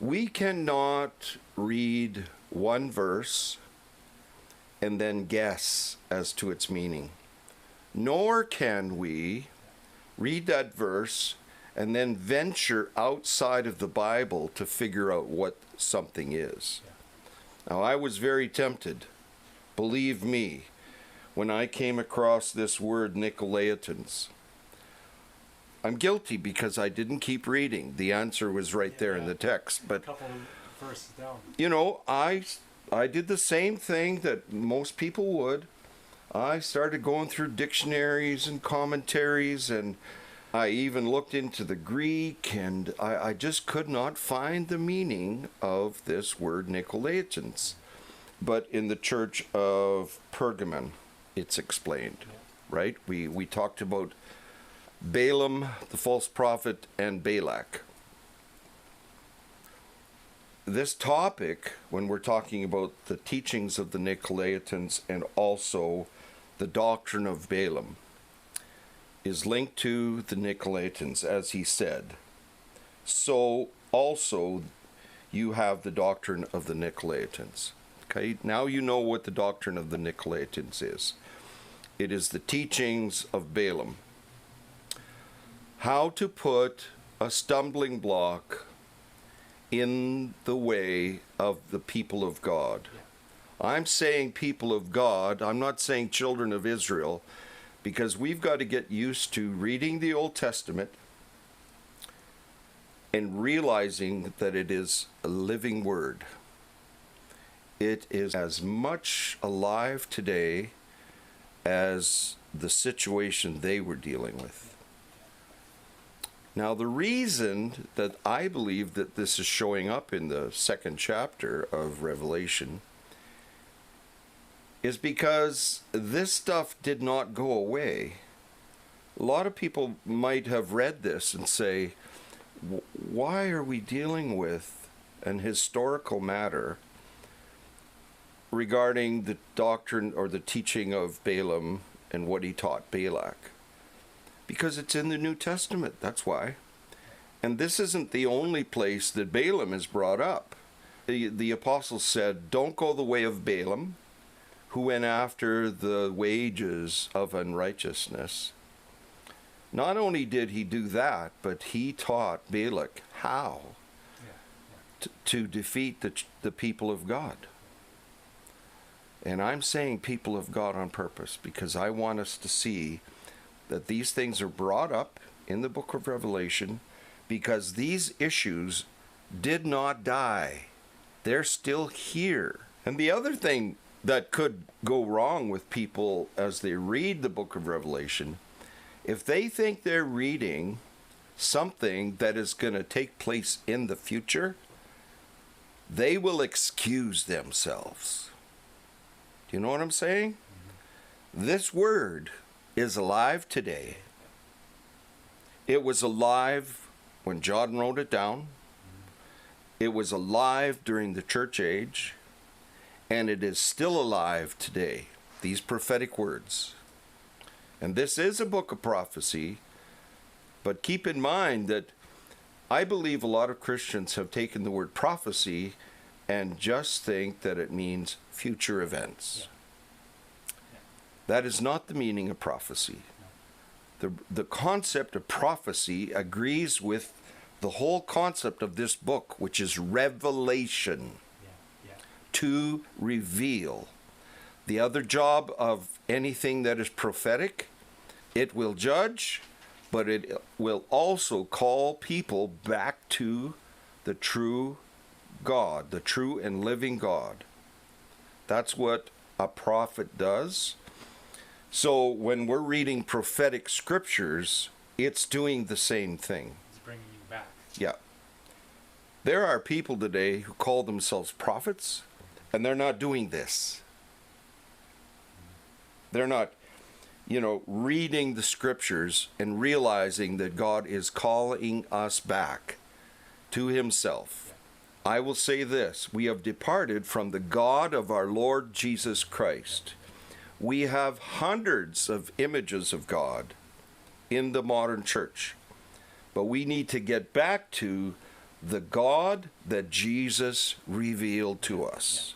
We cannot read one verse and then guess as to its meaning. Nor can we read that verse and then venture outside of the Bible to figure out what something is. Now, I was very tempted, believe me, when I came across this word Nicolaitans. I'm guilty because I didn't keep reading. The answer was right there in the text. But, a couple of verses down. you know, I did the same thing that most people would. I started going through dictionaries and commentaries, and I even looked into the Greek, and I just could not find the meaning of this word Nicolaitans. But in the church of Pergamon, it's explained, right? We talked about Balaam, the false prophet, and Balak. This topic, when we're talking about the teachings of the Nicolaitans and also the doctrine of Balaam, is linked to the Nicolaitans, as he said. So also you have the doctrine of the Nicolaitans. Okay, now you know what the doctrine of the Nicolaitans is. It is the teachings of Balaam. How to put a stumbling block in the way of the people of God. I'm saying people of God, I'm not saying children of Israel, because we've got to get used to reading the Old Testament and realizing that it is a living word. It is as much alive today as the situation they were dealing with. Now, the reason that I believe that this is showing up in the second chapter of Revelation is because this stuff did not go away. A lot of people might have read this and say, why are we dealing with an historical matter regarding the doctrine or the teaching of Balaam and what he taught Balak? Because it's in the New Testament, that's why. And this isn't the only place that Balaam is brought up. The apostles said, don't go the way of Balaam, who went after the wages of unrighteousness. Not only did he do that, but he taught Balak how to defeat the people of God. And I'm saying people of God on purpose because I want us to see that these things are brought up in the book of Revelation because these issues did not die. They're still here. And the other thing that could go wrong with people as they read the book of Revelation, if they think they're reading something that is going to take place in the future, they will excuse themselves. Do you know what I'm saying? This word is alive today. It was alive when John wrote it down. It was alive during the church age. And it is still alive today, these prophetic words. And this is a book of prophecy, but keep in mind that I believe a lot of Christians have taken the word prophecy and just think that it means future events. That is not the meaning of prophecy. The concept of prophecy agrees with the whole concept of this book, which is revelation. To reveal. The other job of anything that is prophetic, it will judge, but it will also call people back to the true God, the true and living God. That's what a prophet does. So when we're reading prophetic scriptures, it's doing the same thing. It's bringing you back. Yeah. There are people today who call themselves prophets, and they're not doing this. They're not, reading the scriptures and realizing that God is calling us back to himself. I will say this, we have departed from the God of our Lord Jesus Christ. We have hundreds of images of God in the modern church, but we need to get back to the God that Jesus revealed to us.